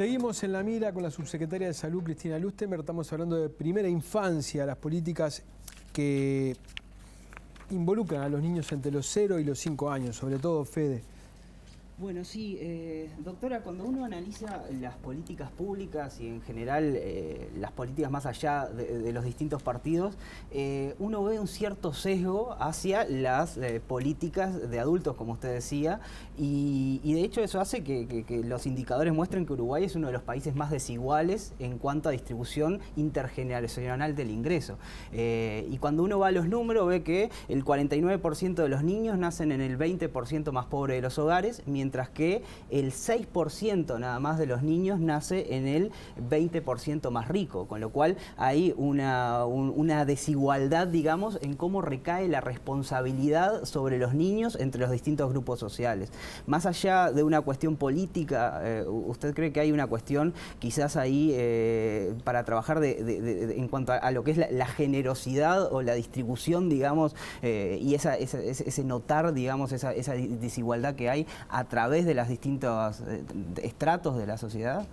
Seguimos en La Mira con la subsecretaria de Salud, Cristina Lustenberg. Estamos hablando de primera infancia, las políticas que involucran a los niños entre los 0 y los 5 años, sobre todo, Fede. Bueno, sí, doctora, cuando uno analiza las políticas públicas y en general las políticas más allá de los distintos partidos, uno ve un cierto sesgo hacia las políticas de adultos, como usted decía, y de hecho eso hace que los indicadores muestren que Uruguay es uno de los países más desiguales en cuanto a distribución intergeneracional del ingreso. Y cuando uno va a los números ve que el 49% de los niños nacen en el 20% más pobre de los hogares, mientras que el 6% nada más de los niños nace en el 20% más rico, con lo cual hay una desigualdad, digamos, en cómo recae la responsabilidad sobre los niños entre los distintos grupos sociales. Más allá de una cuestión política, ¿usted cree que hay una cuestión quizás ahí para trabajar en cuanto a lo que es la generosidad o la distribución, digamos, y ese notar, digamos, esa desigualdad que hay a través de los distintos estratos de la sociedad?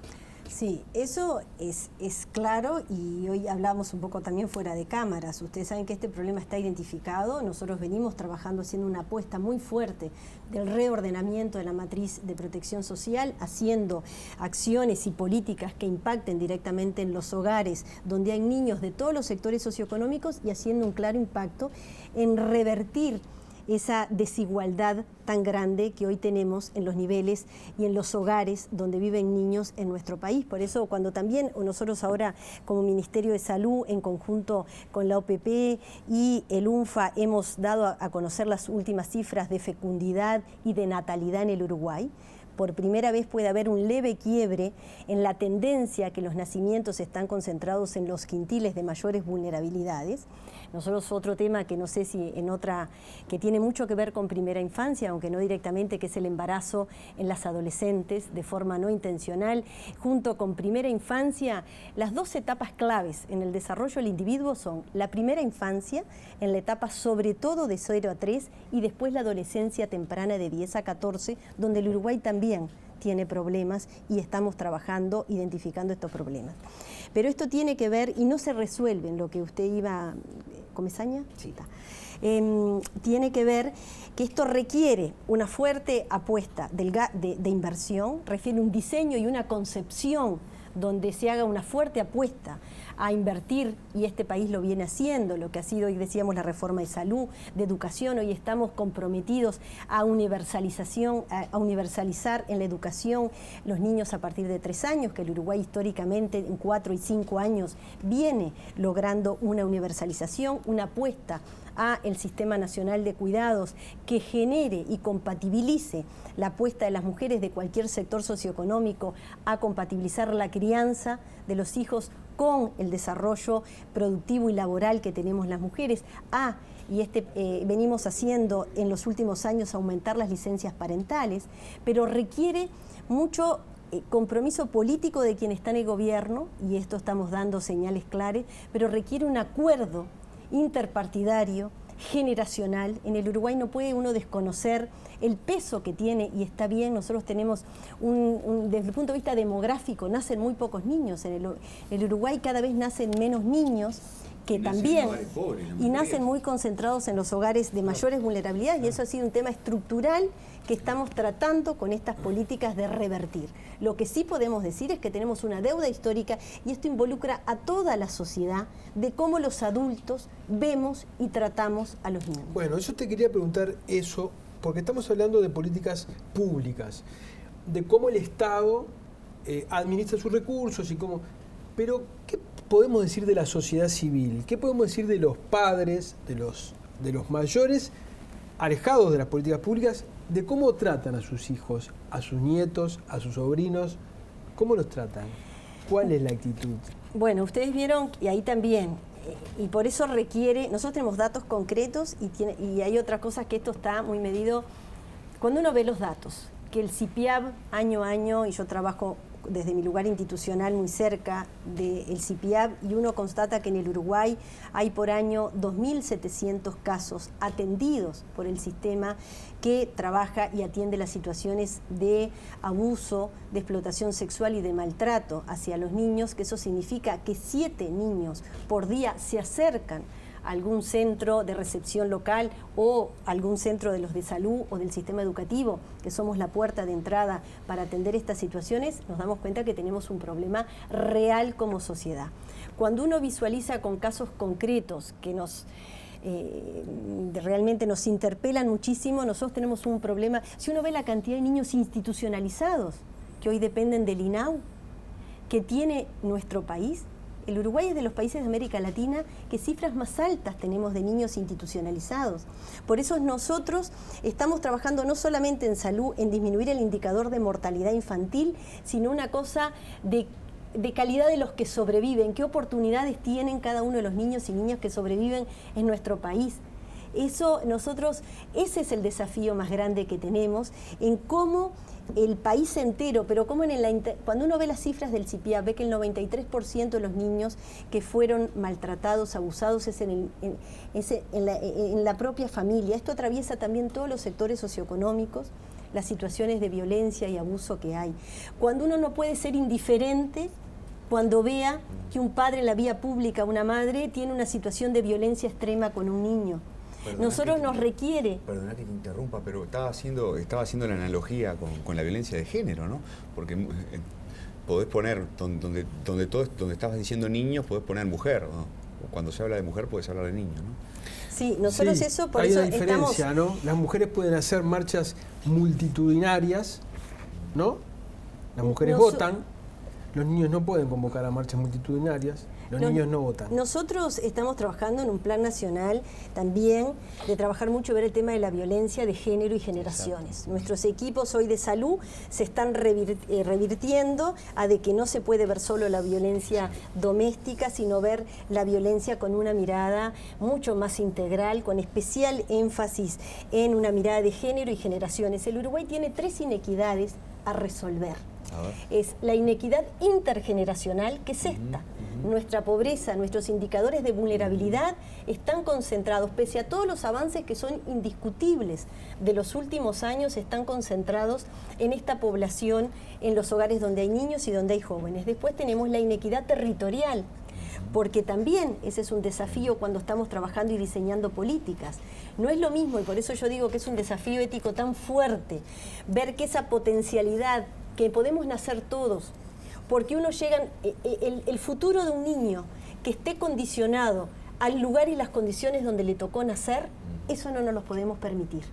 Sí, eso es claro, y hoy hablamos un poco también fuera de cámaras. Ustedes saben que este problema está identificado. Nosotros venimos trabajando haciendo una apuesta muy fuerte del reordenamiento de la matriz de protección social, haciendo acciones y políticas que impacten directamente en los hogares donde hay niños de todos los sectores socioeconómicos y haciendo un claro impacto en revertir esa desigualdad tan grande que hoy tenemos en los niveles y en los hogares donde viven niños en nuestro país. Por eso, cuando también nosotros ahora como Ministerio de Salud, en conjunto con la OPP y el UNFA, hemos dado a conocer las últimas cifras de fecundidad y de natalidad en el Uruguay, por primera vez puede haber un leve quiebre en la tendencia que los nacimientos están concentrados en los quintiles de mayores vulnerabilidades. Nosotros otro tema que no sé si en otra, que tiene mucho que ver con primera infancia, aunque no directamente, que es el embarazo en las adolescentes de forma no intencional. Junto con primera infancia, las dos etapas claves en el desarrollo del individuo son la primera infancia, en la etapa sobre todo de 0 a 3, y después la adolescencia temprana de 10 a 14, donde el Uruguay también tiene problemas y estamos trabajando, identificando estos problemas. Pero esto tiene que ver, y no se resuelve en lo que usted iba... ¿Comesaña? Sí. Tiene que ver que esto requiere una fuerte apuesta de inversión, requiere un diseño y una concepción donde se haga una fuerte apuesta a invertir, y este país lo viene haciendo, lo que ha sido, hoy decíamos, la reforma de salud, de educación. Hoy estamos comprometidos a universalización, a universalizar en la educación los niños a partir de 3 años, que el Uruguay históricamente en 4 y 5 años viene logrando una universalización, una apuesta a el Sistema Nacional de Cuidados que genere y compatibilice la apuesta de las mujeres de cualquier sector socioeconómico a compatibilizar la crianza de los hijos con el desarrollo productivo y laboral que tenemos las mujeres, venimos haciendo en los últimos años aumentar las licencias parentales, pero requiere mucho compromiso político de quien está en el gobierno, y esto estamos dando señales claras, pero requiere un acuerdo interpartidario, generacional. En el Uruguay no puede uno desconocer el peso que tiene, y está bien. Nosotros tenemos desde el punto de vista demográfico, nacen muy pocos niños. En el Uruguay cada vez nacen menos niños, que también, y nacen muy concentrados en los hogares de mayores vulnerabilidades, y eso ha sido un tema estructural que estamos tratando con estas políticas de revertir. Lo que sí podemos decir es que tenemos una deuda histórica, y esto involucra a toda la sociedad, de cómo los adultos vemos y tratamos a los niños. Bueno, yo te quería preguntar eso, porque estamos hablando de políticas públicas, de cómo el Estado administra sus recursos y cómo... Pero, ¿qué podemos decir de la sociedad civil? ¿Qué podemos decir de los padres, de los mayores, alejados de las políticas públicas, de cómo tratan a sus hijos, a sus nietos, a sus sobrinos? ¿Cómo los tratan? ¿Cuál es la actitud? Bueno, ustedes vieron, y ahí también, y por eso requiere, nosotros tenemos datos concretos, y hay otra cosa que esto está muy medido. Cuando uno ve los datos, que el CIPIAB año a año, y yo trabajo desde mi lugar institucional muy cerca del CIPIAB y uno constata que en el Uruguay hay por año 2.700 casos atendidos por el sistema que trabaja y atiende las situaciones de abuso, de explotación sexual y de maltrato hacia los niños, que eso significa que 7 niños por día se acercan a algún centro de recepción local o algún centro de los de salud o del sistema educativo, que somos la puerta de entrada para atender estas situaciones. Nos damos cuenta que tenemos un problema real como sociedad. Cuando uno visualiza con casos concretos que realmente nos interpelan muchísimo, nosotros tenemos un problema. Si uno ve la cantidad de niños institucionalizados que hoy dependen del INAU, que tiene nuestro país, el Uruguay es de los países de América Latina que cifras más altas tenemos de niños institucionalizados. Por eso nosotros estamos trabajando no solamente en salud, en disminuir el indicador de mortalidad infantil, sino una cosa de calidad de los que sobreviven, qué oportunidades tienen cada uno de los niños y niñas que sobreviven en nuestro país. Ese es el desafío más grande que tenemos, en cómo el país entero, pero como cuando uno ve las cifras del CIPIAB, ve que el 93% de los niños que fueron maltratados, abusados, es en la propia familia. Esto atraviesa también todos los sectores socioeconómicos, las situaciones de violencia y abuso que hay. Cuando uno no puede ser indiferente, cuando vea que un padre en la vía pública, una madre, tiene una situación de violencia extrema con un niño. Nosotros nos requiere... Perdona que te interrumpa, pero estaba haciendo la analogía con la violencia de género, ¿no? Porque podés poner, donde estabas diciendo niños, podés poner mujer, ¿no? Cuando se habla de mujer, podés hablar de niño, ¿no? Sí, nosotros por hay eso una diferencia, ¿no? Las mujeres pueden hacer marchas multitudinarias, ¿no? Las mujeres votan, los niños no pueden convocar a marchas multitudinarias. Los niños no votan. Nosotros estamos trabajando en un plan nacional también de trabajar mucho, ver el tema de la violencia de género y generaciones. Exacto. Nuestros equipos hoy de salud se están revirtiendo a de que no se puede ver solo la violencia doméstica, sino ver la violencia con una mirada mucho más integral, con especial énfasis en una mirada de género y generaciones. El Uruguay tiene 3 inequidades a resolver. Es la inequidad intergeneracional, que es esta. Nuestra pobreza, nuestros indicadores de vulnerabilidad están concentrados, pese a todos los avances que son indiscutibles de los últimos años, están concentrados en esta población, en los hogares donde hay niños y donde hay jóvenes. Después tenemos la inequidad territorial, porque también ese es un desafío cuando estamos trabajando y diseñando políticas. No es lo mismo, y por eso yo digo que es un desafío ético tan fuerte, ver que esa potencialidad que podemos nacer todos, porque el futuro de un niño que esté condicionado al lugar y las condiciones donde le tocó nacer, eso no nos lo podemos permitir.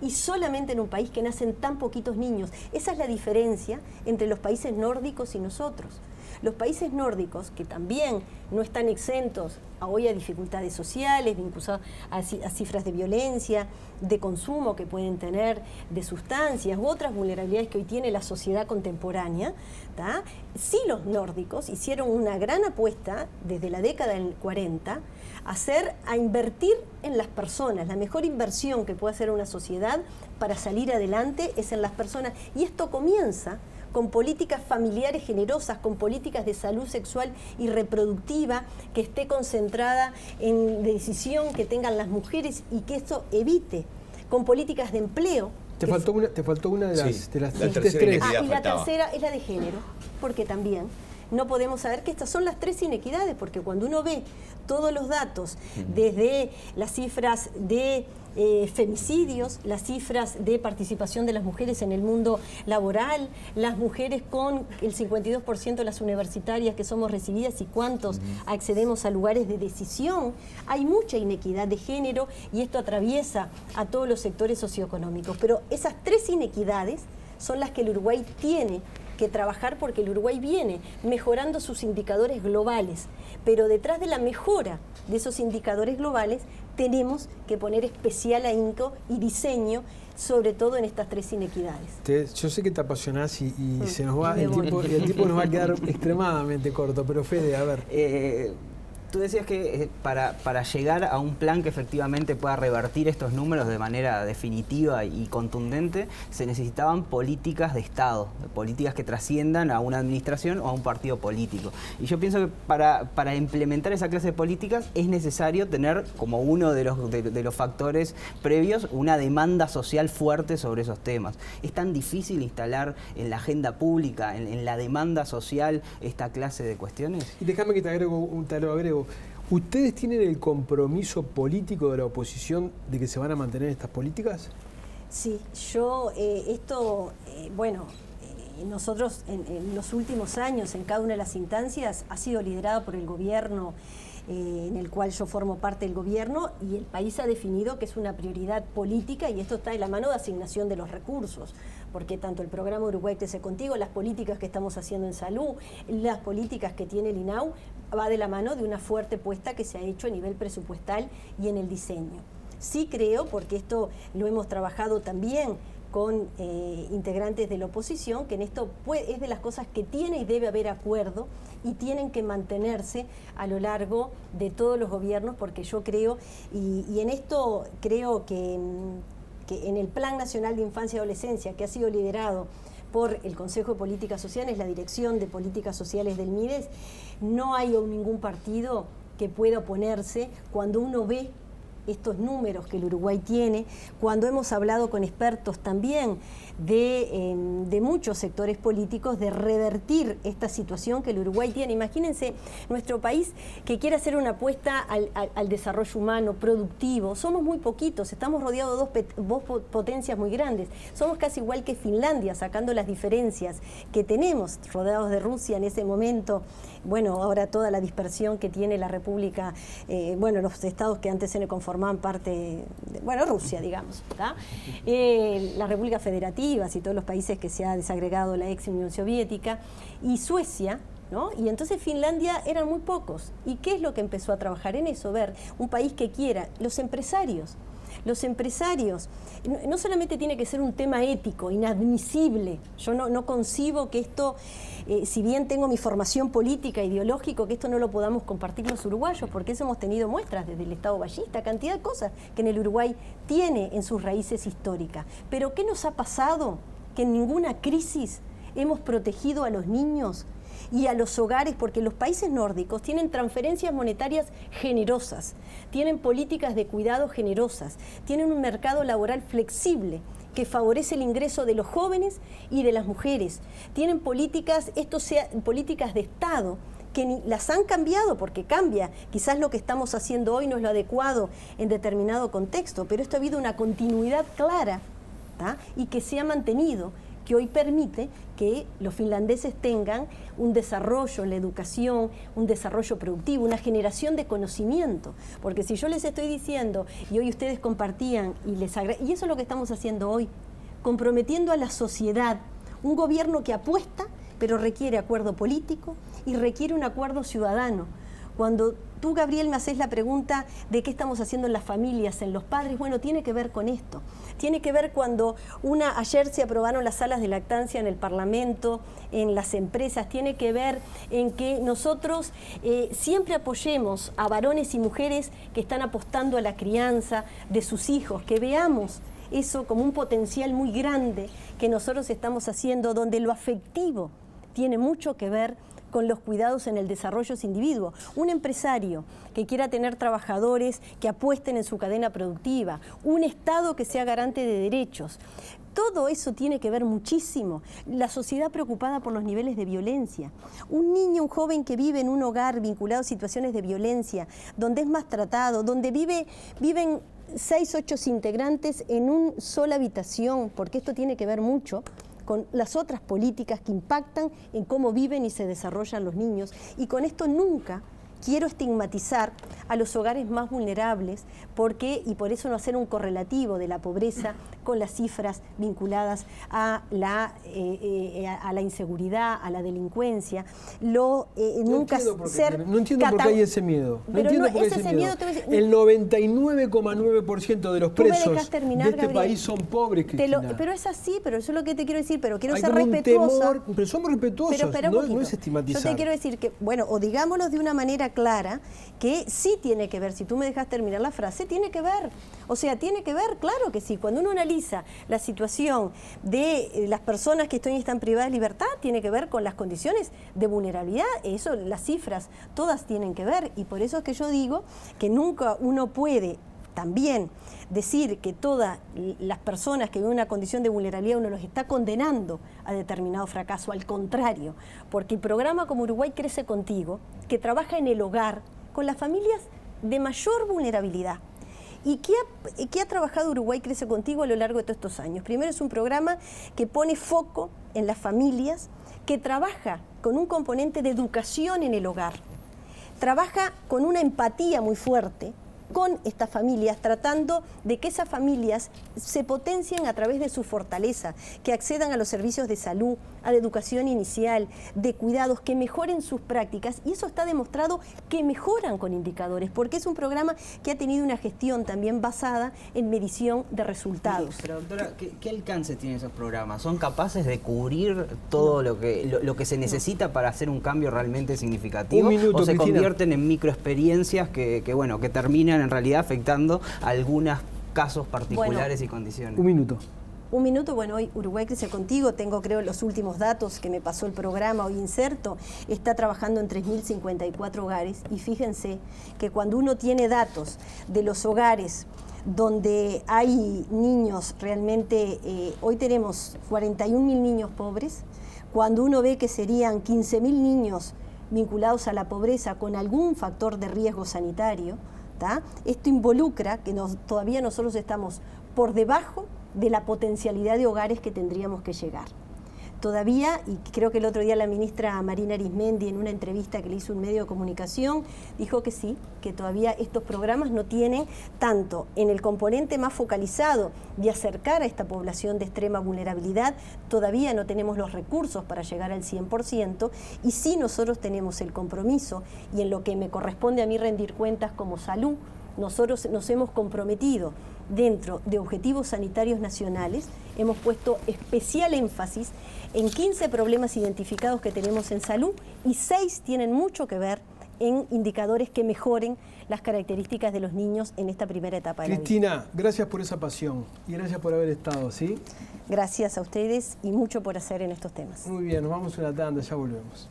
Y solamente en un país que nacen tan poquitos niños. Esa es la diferencia entre los países nórdicos y nosotros. Los países nórdicos, que también no están exentos hoy a dificultades sociales, vinculadas a cifras de violencia, de consumo que pueden tener de sustancias u otras vulnerabilidades que hoy tiene la sociedad contemporánea, ¿tá? Sí, los nórdicos hicieron una gran apuesta desde la década del 40 a invertir en las personas. La mejor inversión que puede hacer una sociedad para salir adelante es en las personas. Y esto comienza con políticas familiares generosas, con políticas de salud sexual y reproductiva que esté concentrada en decisión que tengan las mujeres y que esto evite, con políticas de empleo. Te faltó una de las, sí, de las la tres. tercera y la tercera es la de género, porque también no podemos saber que estas son las 3 inequidades, porque cuando uno ve todos los datos, desde las cifras de femicidios, las cifras de participación de las mujeres en el mundo laboral, las mujeres con el 52% de las universitarias que somos recibidas y cuántos accedemos a lugares de decisión, hay mucha inequidad de género y esto atraviesa a todos los sectores socioeconómicos. Pero esas 3 inequidades son las que el Uruguay tiene que trabajar, porque el Uruguay viene mejorando sus indicadores globales, pero detrás de la mejora de esos indicadores globales tenemos que poner especial ahínco y diseño, sobre todo en estas 3 inequidades. Yo sé que te apasionás y se nos va el tiempo nos va a quedar extremadamente corto, pero Fede, a ver. Tú decías que para llegar a un plan que efectivamente pueda revertir estos números de manera definitiva y contundente, se necesitaban políticas de Estado, políticas que trasciendan a una administración o a un partido político. Y yo pienso que para implementar esa clase de políticas es necesario tener como uno de los factores previos una demanda social fuerte sobre esos temas. Es tan difícil instalar en la agenda pública, en la demanda social, esta clase de cuestiones. Y déjame que te lo agrego. ¿Ustedes tienen el compromiso político de la oposición de que se van a mantener estas políticas? Sí, nosotros en los últimos años, en cada una de las instancias, ha sido liderado por el gobierno en el cual yo formo parte del gobierno, y el país ha definido que es una prioridad política, y esto está en la mano de asignación de los recursos, porque tanto el programa Uruguay Crece Contigo, las políticas que estamos haciendo en salud, las políticas que tiene el INAU, va de la mano de una fuerte puesta que se ha hecho a nivel presupuestal y en el diseño. Sí creo, porque esto lo hemos trabajado también con integrantes de la oposición, que en esto es de las cosas que tiene y debe haber acuerdo y tienen que mantenerse a lo largo de todos los gobiernos, porque yo creo, y en esto creo que en el Plan Nacional de Infancia y Adolescencia, que ha sido liderado por el Consejo de Políticas Sociales, la Dirección de Políticas Sociales del MIDES, no hay ningún partido que pueda oponerse cuando uno ve estos números que el Uruguay tiene, cuando hemos hablado con expertos también de muchos sectores políticos, de revertir esta situación que el Uruguay tiene. Imagínense nuestro país que quiere hacer una apuesta al desarrollo humano, productivo. Somos muy poquitos, estamos rodeados de dos potencias muy grandes. Somos casi igual que Finlandia, sacando las diferencias que tenemos, rodeados de Rusia en ese momento. Bueno, ahora toda la dispersión que tiene la República, los estados que antes se conformaban parte de, Rusia, digamos, ¿tá? La República Federativa y todos los países que se ha desagregado la ex Unión Soviética, y Suecia, ¿no? Y entonces Finlandia eran muy pocos. ¿Y qué es lo que empezó a trabajar en eso? Ver un país que quiera, los empresarios, no solamente tiene que ser un tema ético, inadmisible. Yo no concibo que esto, si bien tengo mi formación política, ideológica, que esto no lo podamos compartir los uruguayos, porque eso hemos tenido muestras desde el Estado ballista, cantidad de cosas que en el Uruguay tiene en sus raíces históricas. Pero ¿qué nos ha pasado? Que en ninguna crisis hemos protegido a los niños y a los hogares, porque los países nórdicos tienen transferencias monetarias generosas, tienen políticas de cuidado generosas, tienen un mercado laboral flexible que favorece el ingreso de los jóvenes y de las mujeres, tienen políticas de Estado que las han cambiado, porque cambia. Quizás lo que estamos haciendo hoy no es lo adecuado en determinado contexto, pero esto ha habido una continuidad clara, ¿tá? Y que se ha mantenido, que hoy permite que los finlandeses tengan un desarrollo en la educación, un desarrollo productivo, una generación de conocimiento. Porque si yo les estoy diciendo, y hoy ustedes compartían, y eso es lo que estamos haciendo hoy, comprometiendo a la sociedad, un gobierno que apuesta, pero requiere acuerdo político y requiere un acuerdo ciudadano. Cuando tú, Gabriel, me haces la pregunta de qué estamos haciendo en las familias, en los padres, bueno, tiene que ver con esto. Tiene que ver cuando ayer se aprobaron las salas de lactancia en el Parlamento, en las empresas, tiene que ver en que nosotros siempre apoyemos a varones y mujeres que están apostando a la crianza de sus hijos, que veamos eso como un potencial muy grande que nosotros estamos haciendo, donde lo afectivo tiene mucho que ver con los cuidados en el desarrollo de ese individuo. Un empresario que quiera tener trabajadores que apuesten en su cadena productiva, un Estado que sea garante de derechos. Todo eso tiene que ver muchísimo. La sociedad preocupada por los niveles de violencia. Un niño, un joven que vive en un hogar vinculado a situaciones de violencia, donde es maltratado, donde viven 6, 8 integrantes en una sola habitación, porque esto tiene que ver mucho con las otras políticas que impactan en cómo viven y se desarrollan los niños. Y con esto nunca quiero estigmatizar a los hogares más vulnerables, y por eso no hacer un correlativo de la pobreza con las cifras vinculadas a la inseguridad, a la delincuencia. No entiendo por qué hay ese miedo. El 99,9% de los presos de este Gabriel, país son pobres, Cristina. Pero es así, pero eso es lo que te quiero decir, pero quiero hay ser como respetuosa. Pero somos respetuosos, no es estigmatizar. Yo te quiero decir que, o digámoslo de una manera manera clara que sí tiene que ver, si tú me dejas terminar la frase, tiene que ver. O sea, tiene que ver, claro que sí. Cuando uno analiza la situación de las personas que están privadas de libertad, tiene que ver con las condiciones de vulnerabilidad. Eso, las cifras, todas tienen que ver. Y por eso es que yo digo que nunca uno puede también decir que todas las personas que viven una condición de vulnerabilidad uno los está condenando a determinado fracaso. Al contrario, porque el programa como Uruguay Crece Contigo, que trabaja en el hogar con las familias de mayor vulnerabilidad. ¿Y qué ha trabajado Uruguay Crece Contigo a lo largo de todos estos años? Primero, es un programa que pone foco en las familias, que trabaja con un componente de educación en el hogar, trabaja con una empatía muy fuerte con estas familias, tratando de que esas familias se potencien a través de su fortaleza, que accedan a los servicios de salud, a la educación inicial, de cuidados, que mejoren sus prácticas, y eso está demostrado que mejoran con indicadores, porque es un programa que ha tenido una gestión también basada en medición de resultados. Sí, pero doctora, ¿qué alcance tienen esos programas? ¿Son capaces de cubrir todo lo que se necesita para hacer un cambio realmente significativo? Un minuto, ¿O se Cristina. convierten en microexperiencias que terminan en realidad afectando a algunos casos particulares y condiciones? Un minuto. Un minuto, bueno, hoy Uruguay Crece Contigo, tengo creo los últimos datos que me pasó el programa, hoy inserto, está trabajando en 3.054 hogares, y fíjense que cuando uno tiene datos de los hogares donde hay niños realmente, hoy tenemos 41.000 niños pobres, cuando uno ve que serían 15.000 niños vinculados a la pobreza con algún factor de riesgo sanitario, ¿tá? Esto involucra que todavía nosotros estamos por debajo de la potencialidad de hogares que tendríamos que llegar. Todavía, y creo que el otro día la ministra Marina Arismendi, en una entrevista que le hizo un medio de comunicación, dijo que sí, que todavía estos programas no tienen tanto en el componente más focalizado de acercar a esta población de extrema vulnerabilidad, todavía no tenemos los recursos para llegar al 100%, y sí nosotros tenemos el compromiso, y en lo que me corresponde a mí rendir cuentas como salud, nosotros nos hemos comprometido dentro de objetivos sanitarios nacionales, hemos puesto especial énfasis en 15 problemas identificados que tenemos en salud, y 6 tienen mucho que ver en indicadores que mejoren las características de los niños en esta primera etapa de la vida. Cristina, gracias por esa pasión y gracias por haber estado, ¿sí? Gracias a ustedes y mucho por hacer en estos temas. Muy bien, nos vamos a una tanda, ya volvemos.